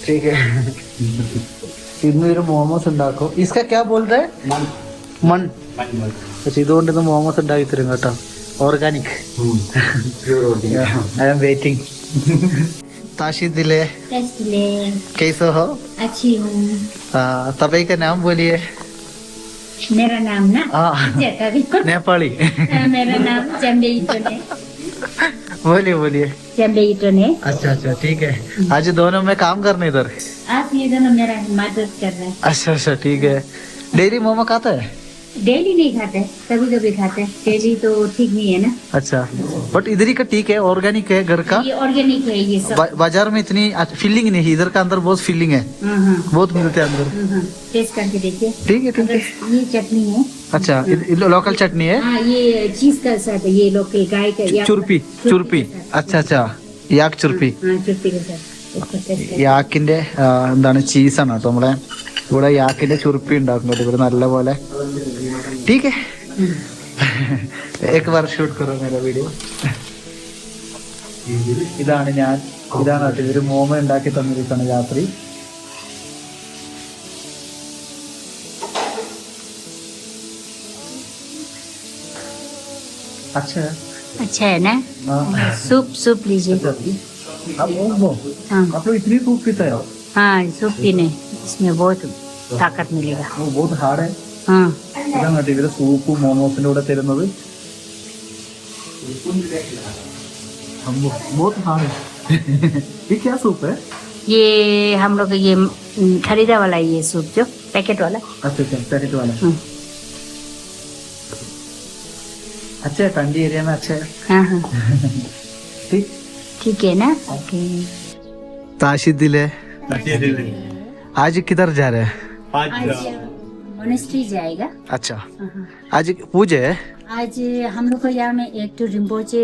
ठीक है. ഇന്ന് ഒരു മോമോസ് ഉണ്ടാക്കും. इसका क्या बोल रहे हैं? മൺ. പക്ഷെ ഇതുകൊണ്ട് ഇന്ന് മോമോസ് ഉണ്ടാക്കി തരും കേട്ടോ. ഓർഗാനിക്. I am waiting. ताशी दिले कैसे हो? अच्छी हूँ. तबई का नाम बोलिए. मेरा नाम ना नेपाली. मेरा नाम चंबे इटोने. बोलिए. चंबे इटोने. अच्छा अच्छा ठीक है. आज दोनों में काम करने इधर. आप ये दोनों मेरा मदद कर रहे हैं. अच्छा अच्छा ठीक है. डेली मोमो खाता है? डेली नहीं खाते, कभी कभी खाते. डेली तो ठीक नहीं है ना. अच्छा बट इधर ही का ठीक है. ऑर्गेनिक है घर का. ये ऑर्गेनिक है ये सब. बाजार में इतनी फीलिंग नहीं है. इधर का अंदर बहुत फीलिंग है. हाँ. बहुत मिलते हैं अंदर. टेस्ट करके देखिए. ठीक है ठीक है. ये चटनी है. अच्छा लोकल चटनी है. हाँ ये चीज का साथ है. ये लोकल गाय का ചുരുപ്പി. अच्छा अच्छा യാക്ക് ചുരുപ്പി. हाँ चुप्पी के साथ. उसका टेस्ट है. യാക്കിന്റെ എന്താണ് ചീസാണ് കേട്ടോ. നമ്മളെ ഇവിടെ യാക്കിന്റെ ചുരുപ്പി ഉണ്ടാക്കുന്നത് ഇവിടെ നല്ല പോലെ. ठीक है. एक बार शूट करो मेरा वीडियो. ഇതാണ് കേട്ടോ ഇവര് മോമ ഉണ്ടാക്കി തന്നിരിക്കുകയാണ് രാത്രി. अच्छा अच्छा है ना? हाँ। सूप लीजिए. आप हाँ आप लोग इतनी सूप पीते हो? हाँ सूप पीने इसमें बहुत ताकत मिलेगा. वो बहुत हार्ड है. हाँ ഇതാണ് കേട്ടോ ഇവര് സൂപ്പും മോമോസിന്റെ കൂടെ തരുന്നത്. बहुत हार्ड है. ये क्या सूप है? ये हम लोग ये खरीदा वाला ये सूप जो पैकेट वाला. अच्छा पैकेट वाला. अच्छा है ठंडी एरिया में अच्छा है. हाँ हाँ ठीक. ठीक है ना. ओके ताशिदिले आज किधर जा रहे हैं? आज मोनेस्ट्री जाएगा. अच्छा हाँ. आज पूजा है. आज हम लोग को यहाँ में एक तो रिम्पोचे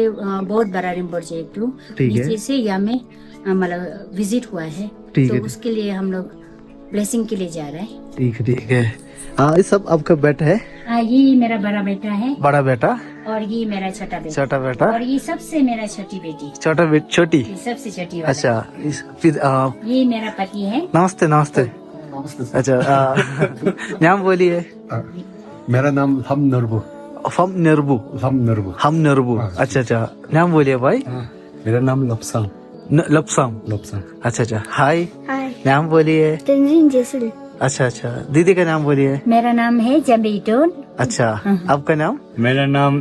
बहुत बड़ा रिम्पोचे एक तो ठीक है. नीचे से यहाँ में मतलब विजिट हुआ है. ठीक तो है. उसके लिए हम लोग ब्लेसिंग के लिए जा रहे हैं. ठीक है. हाँ ये सब आपका बेटा है? ये मेरा बड़ा बेटा है बड़ा बेटा. और ये मेरा छोटा बेटा. छोटा बेटा. और ये सबसे मेरा छोटी बेटी. छोटी. ये सबसे छोटी वाला. अच्छा फिर ये मेरा पति है. नमस्ते. अच्छा नाम बोलिए. मेरा नाम हम नरबू. हम नरबू. अच्छा नाम बोलिए भाई. मेरा नाम लपसाम. लपसाम. अच्छा हाय. हाय नाम बोलिए. तंजीन जैसुल. अच्छा दीदी का नाम बोलिए. मेरा नाम है जम्बीटोन. अच्छा आपका नाम? मेरा नाम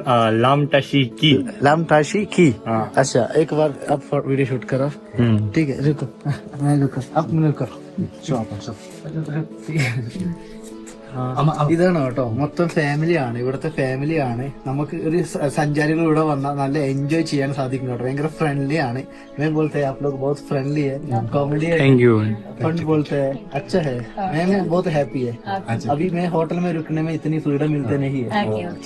लामटाशी की. लामटाशी की. हाँ. अच्छा एक बार आप वीडियो शूट करो. ठीक है रुको. मैं रुको आप रुको. ഇതാണ് കേട്ടോ മൊത്തം ഫാമിലിയാണ്. ഇവിടുത്തെ ഫാമിലിയാണ്. നമുക്ക് ഒരു സഞ്ചാരികൾ ഇവിടെ വന്നാൽ നല്ല എൻജോയ് ചെയ്യാൻ സാധിക്കും കേട്ടോ. ഭയങ്കര ഫ്രണ്ട്ലി ആണ്. मैं बोलते हैं आप लोग बहुत फ्रेंडली है, कॉमेडी है, थैंक यू. फन बोलते हैं. अच्छा है. मैं बहुत हैप्पी है. अभी मैं होटल में रुकने में इतनी फ्रीडम मिलते नहीं है.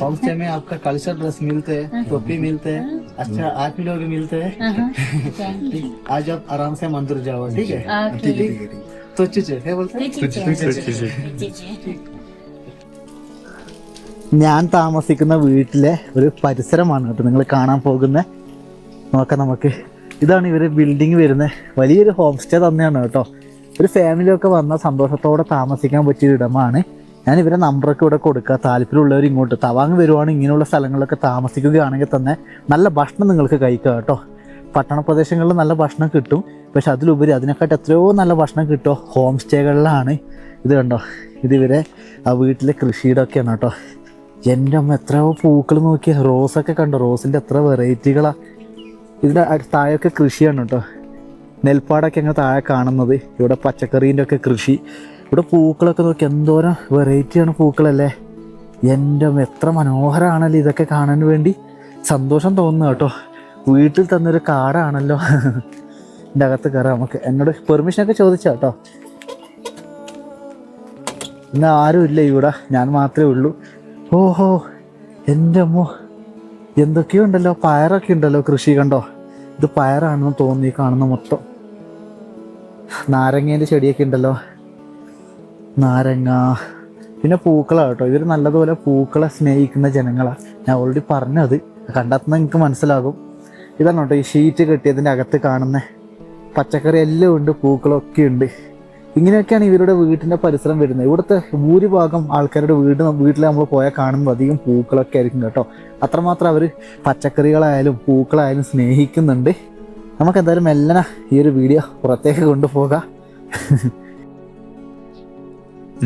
होम स्टे में आपका कल्चर ड्रेस मिलते हैं, टोपी मिलते हैं, अच्छा आदमी लोग मिलते हैं. आज आप आराम से मंदिर जाओ. ठीक है. ठीक है. तो चुचे बोलते हैं. ഞാൻ താമസിക്കുന്ന വീട്ടിലെ ഒരു പരിസരമാണ് കേട്ടോ നിങ്ങൾ കാണാൻ പോകുന്നത്. നോക്കാം നമുക്ക്. ഇതാണ് ഇവര് ബിൽഡിംഗ് വരുന്നത്. വലിയൊരു ഹോം സ്റ്റേ തന്നെയാണ് കേട്ടോ. ഒരു ഫാമിലിയൊക്കെ വന്നാൽ സന്തോഷത്തോടെ താമസിക്കാൻ പറ്റിയ ഇടമാണ്. ഞാൻ ഇവരെ നമ്പറൊക്കെ ഇവിടെ കൊടുക്കുക. താല്പര്യമുള്ളവർ ഇങ്ങോട്ട് തവാങ് വരുവാണ് ഇങ്ങനെയുള്ള സ്ഥലങ്ങളിലൊക്കെ താമസിക്കുകയാണെങ്കിൽ തന്നെ നല്ല ഭക്ഷണം നിങ്ങൾക്ക് കഴിക്കാം കേട്ടോ. പട്ടണ പ്രദേശങ്ങളിൽ നല്ല ഭക്ഷണം കിട്ടും. പക്ഷെ അതിലുപരി അതിനെക്കാട്ട് എത്രയോ നല്ല ഭക്ഷണം കിട്ടുമോ ഹോം സ്റ്റേകളിലാണ്. ഇത് കണ്ടോ ഇതിവരെ ആ വീട്ടിലെ കൃഷിയുടെ ഒക്കെയാണ് കേട്ടോ. എൻ്റെ അമ്മ എത്രയോ പൂക്കൾ നോക്കിയ റോസൊക്കെ കണ്ടോ. റോസിൻ്റെ എത്ര വെറൈറ്റികളാണ്. ഇതിൻ്റെ താഴെയൊക്കെ കൃഷിയാണ് കേട്ടോ. നെൽപ്പാടൊക്കെ അങ്ങനെ താഴെ കാണുന്നത്. ഇവിടെ പച്ചക്കറീൻ്റെ ഒക്കെ കൃഷി. ഇവിടെ പൂക്കളൊക്കെ നോക്കി എന്തോരം വെറൈറ്റിയാണ് പൂക്കളല്ലേ. എൻ്റെ അമ്മ എത്ര മനോഹരമാണല്ലോ ഇതൊക്കെ കാണാൻ വേണ്ടി. സന്തോഷം തോന്നുന്നു കേട്ടോ. വീട്ടിൽ തന്നൊരു കാടാണല്ലോ. എൻ്റെ അകത്ത് കയറാം നമുക്ക്. എന്നോട് പെർമിഷനൊക്കെ ചോദിച്ചാ കേട്ടോ. ഇന്ന് ആരും ഇല്ല ഇവിടെ, ഞാൻ മാത്രമേ ഉള്ളൂ. ഓഹോ എൻ്റെ അമ്മോ എന്തൊക്കെയോ ഉണ്ടല്ലോ. പയറൊക്കെ ഉണ്ടല്ലോ കൃഷി. കണ്ടോ ഇത് പയറാണെന്ന് തോന്നി കാണുന്ന മൊത്തം. നാരങ്ങേൻ്റെ ചെടിയൊക്കെ ഉണ്ടല്ലോ. നാരങ്ങ പിന്നെ പൂക്കളാണ് കേട്ടോ. ഇവർ നല്ലതുപോലെ പൂക്കളെ സ്നേഹിക്കുന്ന ജനങ്ങളാണ്. ഞാൻ ഓൾറെഡി പറഞ്ഞത് കണ്ടെത്തുന്ന നിങ്ങൾക്ക് മനസ്സിലാകും. ഇതാണ് കേട്ടോ ഈ ഷീറ്റ് കെട്ടിയതിൻ്റെ അകത്ത് കാണുന്ന പച്ചക്കറി എല്ലാം ഉണ്ട്, പൂക്കളൊക്കെ ഉണ്ട്. ഇങ്ങനെയൊക്കെയാണ് ഇവരുടെ വീട്ടിൻ്റെ പരിസരം വരുന്നത്. ഇവിടുത്തെ ഭൂരിഭാഗം ആൾക്കാരുടെ വീട്ടിൽ നമ്മൾ പോയാൽ കാണുമ്പോൾ അധികം പൂക്കളൊക്കെ ആയിരിക്കും കേട്ടോ. അത്രമാത്രം അവർ പച്ചക്കറികളായാലും പൂക്കളായാലും സ്നേഹിക്കുന്നുണ്ട്. നമുക്ക് എന്തായാലും മെല്ലന ഈ ഒരു വീഡിയോ പുറത്തേക്ക് കൊണ്ടുപോകാം.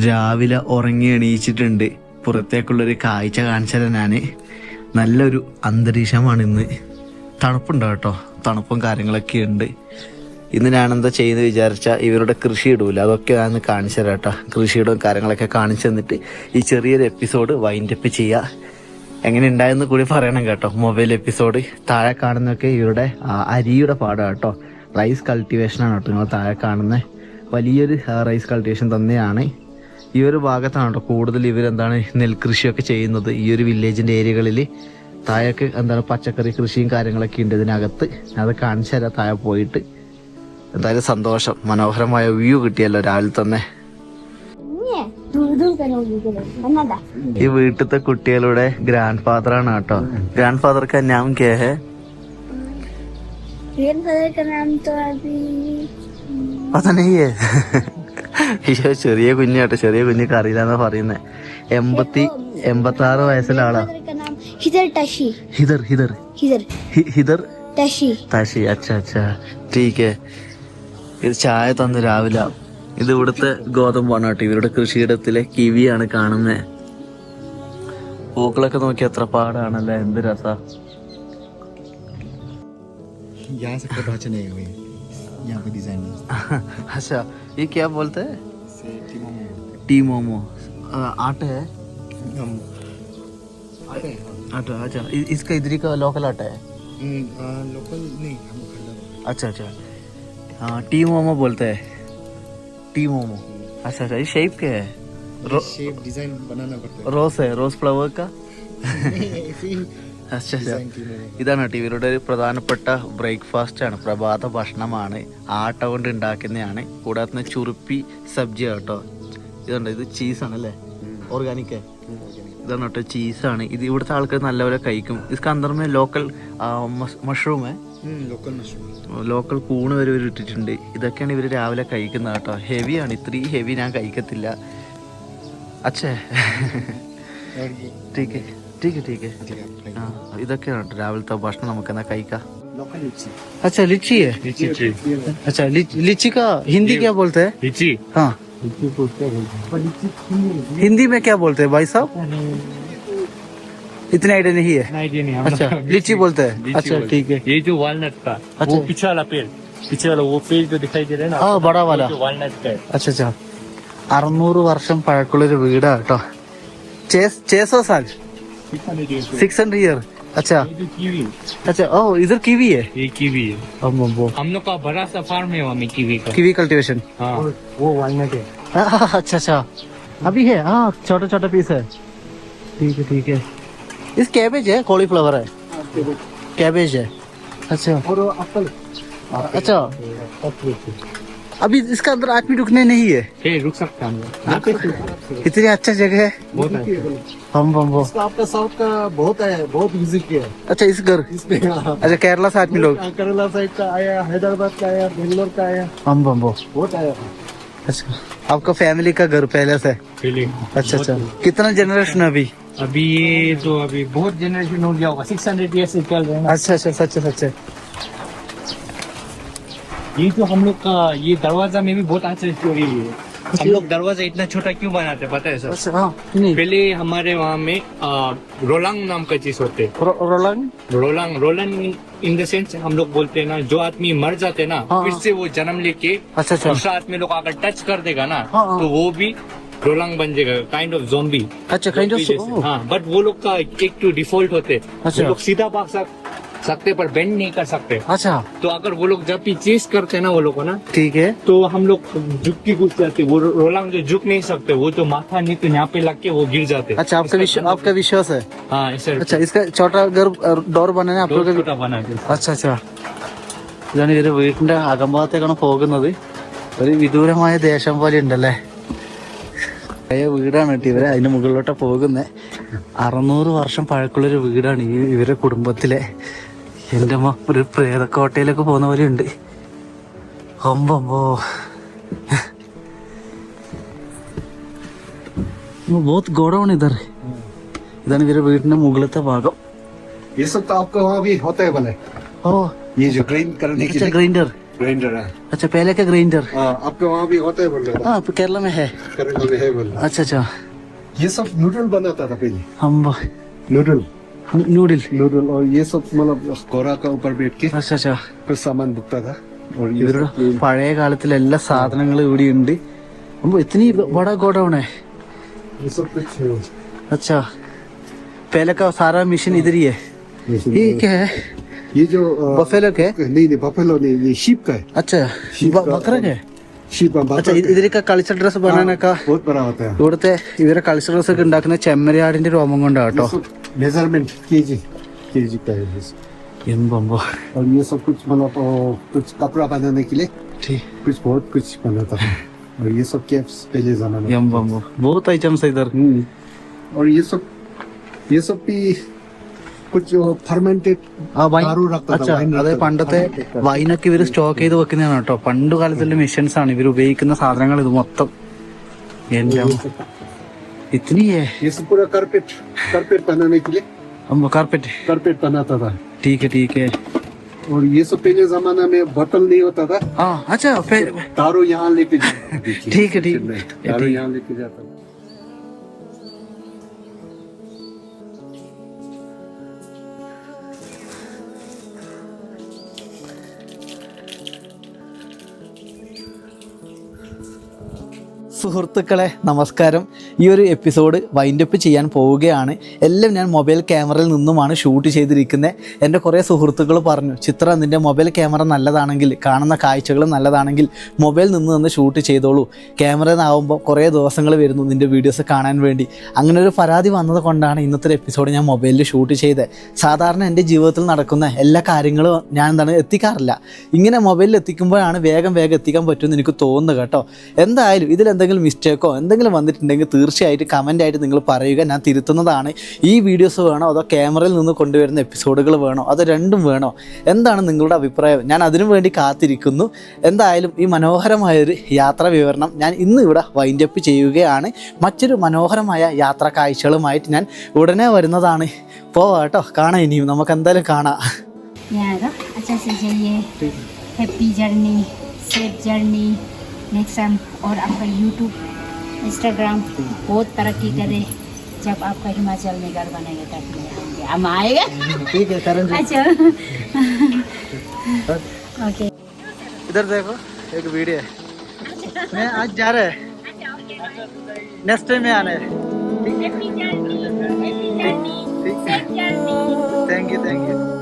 രാവിലെ ഉറങ്ങി എണീച്ചിട്ടുണ്ട്. പുറത്തേക്കുള്ളൊരു കാഴ്ച കാണിച്ചാൽ ഞാൻ നല്ലൊരു അന്തരീക്ഷമാണ് ഇന്ന്. തണുപ്പുണ്ടോ കേട്ടോ. തണുപ്പും കാര്യങ്ങളൊക്കെ ഉണ്ട്. ഇന്ന് ഞാനെന്താ ചെയ്യുന്നത് വിചാരിച്ചാൽ ഇവരുടെ കൃഷി ഇടൂല അതൊക്കെ ഞാൻ കാണിച്ചു തരാം കേട്ടോ. കൃഷിയുടെ കാര്യങ്ങളൊക്കെ കാണിച്ചു തന്നിട്ട് ഈ ചെറിയൊരു എപ്പിസോഡ് വൈൻഡപ്പ് ചെയ്യുക. എങ്ങനെ ഉണ്ടായെന്ന് കൂടി പറയണം കേട്ടോ. മൊബൈൽ എപ്പിസോഡ് താഴെ കാണുന്നതൊക്കെ ഇവരുടെ അരിയുടെ പാടാണ് കേട്ടോ. റൈസ് കൾട്ടിവേഷനാണ് കേട്ടോ. നിങ്ങൾ താഴെ കാണുന്ന വലിയൊരു റൈസ് കൾട്ടിവേഷൻ തന്നെയാണ്. ഈ ഒരു ഭാഗത്താണ് കേട്ടോ കൂടുതൽ ഇവരെന്താണ് നെൽകൃഷിയൊക്കെ ചെയ്യുന്നത്. ഈ ഒരു വില്ലേജിൻ്റെ ഏരിയകളിൽ താഴേക്ക് എന്താണ് പച്ചക്കറി കൃഷിയും കാര്യങ്ങളൊക്കെ ഉണ്ട് ഇതിനകത്ത്. അത് കാണിച്ചു തരാം താഴെ പോയിട്ട്. എന്തായാലും സന്തോഷം. മനോഹരമായ വ്യൂ കിട്ടിയല്ലോ രാവിലെ തന്നെ. ഈ വീട്ടിലത്തെ കുട്ടികളുടെ ഗ്രാൻഡ് ഫാദർ ആണ് കേട്ടോ. ഗ്രാൻഡ് ഫാദർ കാ നാം ക്യാ ഹൈ? रियल फादर का नाम तो अभी पता नहीं है ഈശോ ചെറിയ കുഞ്ഞാട്ടോ, ചെറിയ കുഞ്ഞിക്ക് അറിയില്ലെന്നാ പറയുന്നേ. 86 വയസ്സിലെ ആളാ. फादर का नाम हिदर टशी. ഹിദർ ഹിദർ हिदर ഹിദർ टशी. താശി. അച്ഛാ അച്ഛാ ടീക്ക്. ഇത് ചായ തന്ന് രാവിലെ. ഇത് ഇവിടുത്തെ ഗോതമ്പാണ് കേട്ടോ. ഇവരുടെ കൃഷിയിടത്തിലെ കിവിയാണ് കാണുന്നത്. പൂക്കളൊക്കെ നോക്കി എത്ര പാടാണല്ലേ, എന്ത് രസാ. यहाँ से फोटो अच्छे नहीं हुए, यहाँ पे डिजाइन नहीं। अच्छा ये क्या बोलते हैं? से टीमोमो। टी मोमो आटा है? हम आते हैं। आटा. अच्छा इसका इधर का लोकल आटा है? लोकल नहीं, हम खरीदा। अच्छा अच्छा हाँ टी मोमो बोलते हैं. टी मोमो. अच्छा अच्छा ये शेप क्या है? शेप डिजाइन बनाना पड़ता है। റോസ് है, റോസ് ഫ്ലവർ का. Same अच्छा अच्छा डिजाइन की नहीं। ഇതാണ് കേട്ടോ ഇവരുടെ ഒരു പ്രധാനപ്പെട്ട ബ്രേക്ക്ഫാസ്റ്റ് ആണ്, പ്രഭാത ഭക്ഷണമാണ്. ആട്ട കൊണ്ട് ഉണ്ടാക്കുന്നതാണ്. കൂടാതെ തന്നെ ചുരുപ്പി സബ്ജി കേട്ടോ. ഇതുണ്ട്, ഇത് ചീസാണ് അല്ലേ, ഓർഗാനിക്. ഇതാണ് കേട്ടോ ചീസാണ്. ഇത് ഇവിടുത്തെ ആൾക്കാർ നല്ലപോലെ കഴിക്കും. ഇത് അന്തർമേ local mushroom local mushroom. Local കൂണ് വരെ ഇവർ ഇട്ടിട്ടുണ്ട്. ഇതൊക്കെയാണ് ഇവർ രാവിലെ കഴിക്കുന്നത് കേട്ടോ. ഹെവിയാണ്, ഇത്രയും ഹെവി ഞാൻ കഴിക്കത്തില്ല. അച്ഛേ और ये ടീക്ക് ടീക്ക് ടീക്ക്. ठीक है, फ्राई। ആ ഇതൊക്കെയാണ് കേട്ടോ രാവിലത്തെ ഭക്ഷണം. നമുക്ക് എന്നാ കഴിക്കാം. लोकल लिची। अच्छा लीची है. लीची जी। अच्छा लीची का हिंदी क्या बोलते हैं? लीची हाँ लिची को क्या बोलते हैं? हिंदी में क्या बोलते हैं भाई साहब? इतना आइडिया नहीं है. आइडिया नहीं अच्छा लीची बोलते हैं. लीची अच्छा बोलते ठीक है. ये जो वालनट का अच्छा। वो पीछे वाला पेड़, पीछे वाला वो पेड़ जो दिखाई दे रहा है ना, हाँ बड़ा वाला. जो वालनट का है. अच्छा अच्छा 600 വർഷം പഴക്കമുള്ളൊരു വീടാ കേട്ടോ. 600 साल 600 ईयर. अच्छा ये जो कीवी, अच्छा ओ इधर कीवी है. ये कीवी है. वो हम लोग का बड़ा सा फार्म है वहाँ में कीवी का. Kiwi cultivation. हाँ वो वालनट है। अच्छा अच्छा अभी है. हाँ छोटा छोटा पीस है. ठीक है. इस कैबेज है, कॉलीफ्लावर है, कैबेज है. अच्छा और एप्पल। अच्छा अभी इसका अंदर आदमी रुकने नहीं है. ये रुक सकते हैं हम लोग. इतनी अच्छा जगह है. बहुत है. हम वो इसका आपका साउथ का बहुत है, बहुत विजिट किया है अच्छा इस घर. इसमें। अच्छा केरला से आदमी लोग. केरला साइड का आया, हैदराबाद का आया, बेंगलोर का आया, हम वो बहुत आया। अच्छा आपका फैमिली का घर पहले से. फीलिंग. अच्छा अच्छा कितना जनरेशन अभी? अभी ये तो अभी बहुत जनरेशन हो गया होगा, 600 ईयर से चल रहे हैं ना. अच्छा अच्छा सच है. ये जो हम लोग का ये दरवाजा में भी बहुत अच्छा स्टोरी है. हम लोग दरवाजा इतना छोटा क्यों बनाते हैं पता है सर? अच्छा हाँ नहीं पहले हमारे वहाँ में रोलांग नाम का चीज होते हैं. रोलंग. रोलंग इन द सेंस हम लोग बोलते हैं ना, जो आदमी मर जाते हैं ना, हाँ, फिर हाँ. से वो जन्म लेके अच्छा अच्छा दूसरा आदमी लोग अगर टच कर देगा ना, हाँ, हाँ. तो वो भी रोलंग बन जाएगा, काइंड ऑफ ज़ॉम्बी. अच्छा काइंड ऑफ. हाँ बट वो लोग का एक तो डिफॉल्ट होते हैं. अच्छा. वो लोग सीधा भाग सकते पर बेंड नहीं कर सकते. अच्छा तो अगर वो लोग जब भी चेस करते हैं ना वो लोग को ना, ठीक है. तो हम लोग झुक के घुस जाते. वो रोलंग जो झुक नहीं सकते, वो तो माथा नहीं तो यहाँ पे लग के वो गिर जाते. अच्छा आपका विश्वास है. हाँ ऐसे अच्छा इसका छोटा घर ഡോർ बनाना आप लोग का. छोटा बना के. അച്ഛാ അച്ഛാ ഇതാണ് ഇവര് വീടിന്റെ അകംഭാഗത്തേക്കാണ് പോകുന്നത്. ഒരു വിദൂരമായ ദേശം പോലെ ഉണ്ടല്ലേ. പഴയ വീടാണ് കേട്ടോ ഇവരെ. അതിന്റെ മുകളിലോട്ടാ പോകുന്നത്. 600 വർഷം പഴക്കമുള്ളൊരു വീടാണ് ഇവരുടെ കുടുംബത്തിലെ. എന്റെ അമ്മ ഒരു പ്രേതക്കോട്ടയിലൊക്കെ പോകുന്ന പോലെ ഉണ്ട്. അമ്പോ बहुत गोडाउन इधर. ഇതാണ് ഇവരുടെ വീടിന്റെ മുകളിലത്തെ ഭാഗം. ये सब तो आपका वहाँ भी होता है बने, ഓ ये जो ग्राइंड करने के अच्छा लिए ग्राइंडर. ग्राइंडर है। अच्छा पहले का ग्राइंडर. आपके वहाँ भी होता है बोल रहे हाँ केरला में है. केरला में है बोल रहे। अच्छा अच्छा ये सब नूडल बनाता था पहले, हम नूडल नूडल. नूडल और ये सब मतलब घोड़ा का ऊपर बैठ के अच्छा अच्छा कुछ सामान बिकता था. और ये ഇവരുടെ सब പഴയ കാലത്തിലെ എല്ലാ സാധനങ്ങളും ഇവിടെ ഉണ്ട്. അപ്പൊ ഇतनी बड़ा गोडाउन है. ये सब कुछ अच्छा पहले का सारा मिशन इधर ही है. ये क्या है? ये जो बफेलो के. नहीं बफेलो नहीं, ये शीप का है. अच्छा बकरा के. शीप अच्छा ഇതിൽ കൾച്ചർ ഡ്രസ് बनाനൊക്കെ बहुत बड़ा होता है. ഇവിടുത്തെ ഇവരെ കൾച്ചർ ഡ്രസ് ഒക്കെ ഉണ്ടാക്കുന്ന ചെമ്മരിയാടിന്റെ രോമം കൊണ്ടാ കേട്ടോ. मेजरमेंट केजी का है ये सब. എമ്പോ और ये सब कुछ मतलब कुछ कपड़ा बनाने के लिए कुछ बहुत कुछ बनाता था. और ये सब कैप्स पहले जमाने में. എമ്പോ बहुत आइटम्स है इधर. और ये सब भी कुछ फर्मेंटेड दारू रखता था അച്ഛാ wine അതെ रखता था, പണ്ടത്തെ fermented करता था। വൈനൊക്കെ ഇവര് സ്റ്റോക്ക് ചെയ്ത് വെക്കുന്നതാണ് കേട്ടോ. പണ്ട് കാലത്തുള്ള മെഷീൻസ് ആണ് ഇവർ ഉപയോഗിക്കുന്ന സാധനങ്ങൾ ഇത് മൊത്തം. എന്റെ ഇത്തിരി ये सब पूरा कारपेट बनाने के लिए കാർപ്പറ്റ്. कारपेट बनाता था। ठीक है. और ये सब पहले जमाना में बोतल नहीं होता था, हाँ अच्छा दारू यहाँ लेके जाता था। ठीक है, दारू यहाँ लेके जाता था। സുഹൃത്തുക്കളെ നമസ്കാരം. ഈ ഒരു എപ്പിസോഡ് വൈൻഡപ്പ് ചെയ്യാൻ പോവുകയാണ്. എല്ലാം ഞാൻ മൊബൈൽ ക്യാമറയിൽ നിന്നുമാണ് ഷൂട്ട് ചെയ്തിരിക്കുന്നത്. എൻ്റെ കുറേ സുഹൃത്തുക്കൾ പറഞ്ഞു, ചിത്ര നിൻ്റെ മൊബൈൽ ക്യാമറ നല്ലതാണെങ്കിൽ, കാണുന്ന കാഴ്ചകൾ നല്ലതാണെങ്കിൽ മൊബൈൽ നിന്ന് ഷൂട്ട് ചെയ്തോളൂ. ക്യാമറയിൽ നിന്നാകുമ്പോൾ കുറേ ദിവസങ്ങൾ വരുന്നു നിൻ്റെ വീഡിയോസ് കാണാൻ വേണ്ടി. അങ്ങനെ ഒരു പരാതി വന്നത് കൊണ്ടാണ് ഇന്നത്തെ എപ്പിസോഡ് ഞാൻ മൊബൈലിൽ ഷൂട്ട് ചെയ്തത്. സാധാരണ എൻ്റെ ജീവിതത്തിൽ നടക്കുന്ന എല്ലാ കാര്യങ്ങളും ഞാൻ എത്തിക്കാറില്ല. ഇങ്ങനെ മൊബൈലിൽ എത്തിക്കുമ്പോഴാണ് വേഗം എത്തിക്കാൻ പറ്റുമെന്ന് എനിക്ക് തോന്നുന്നു കേട്ടോ. എന്തായാലും ഇതിലെന്തെങ്കിലും മിസ്റ്റേക്കോ എന്തെങ്കിലും വന്നിട്ടുണ്ടെങ്കിൽ തീർച്ചയായിട്ടും കമൻ്റായിട്ട് നിങ്ങൾ പറയുക, ഞാൻ തിരുത്തുന്നതാണ്. ഈ വീഡിയോസ് വേണോ അതോ ക്യാമറയിൽ നിന്ന് കൊണ്ടുവരുന്ന എപ്പിസോഡുകൾ വേണോ അതോ രണ്ടും വേണോ, എന്താണ് നിങ്ങളുടെ അഭിപ്രായം? ഞാൻ അതിനു വേണ്ടി കാത്തിരിക്കുന്നു. എന്തായാലും ഈ മനോഹരമായൊരു യാത്രാ വിവരണം ഞാൻ ഇന്ന് ഇവിടെ വൈൻഡപ്പ് ചെയ്യുകയാണ്. മറ്റൊരു മനോഹരമായ യാത്രാ കാഴ്ചകളുമായിട്ട് ഞാൻ ഉടനെ വരുന്നതാണ്. പോവാട്ടോ, കാണാം. ഇനിയും നമുക്ക് എന്തായാലും കാണാം. यहाँ अच्छा से जाइए, happy journey, safe journey next time. और आपका यूट्यूब इंस्टाग्राम बहुत तरक्की करे। जब आपका हिमाचल में घर बनेगा तब हम आएगा। ठीक है करण जी. अच्छा ओके इधर देखो एक वीडियो है. मैं आज जा रहे हैं, नेक्स्ट टाइम में आना है. ठीक है, थैंक यू.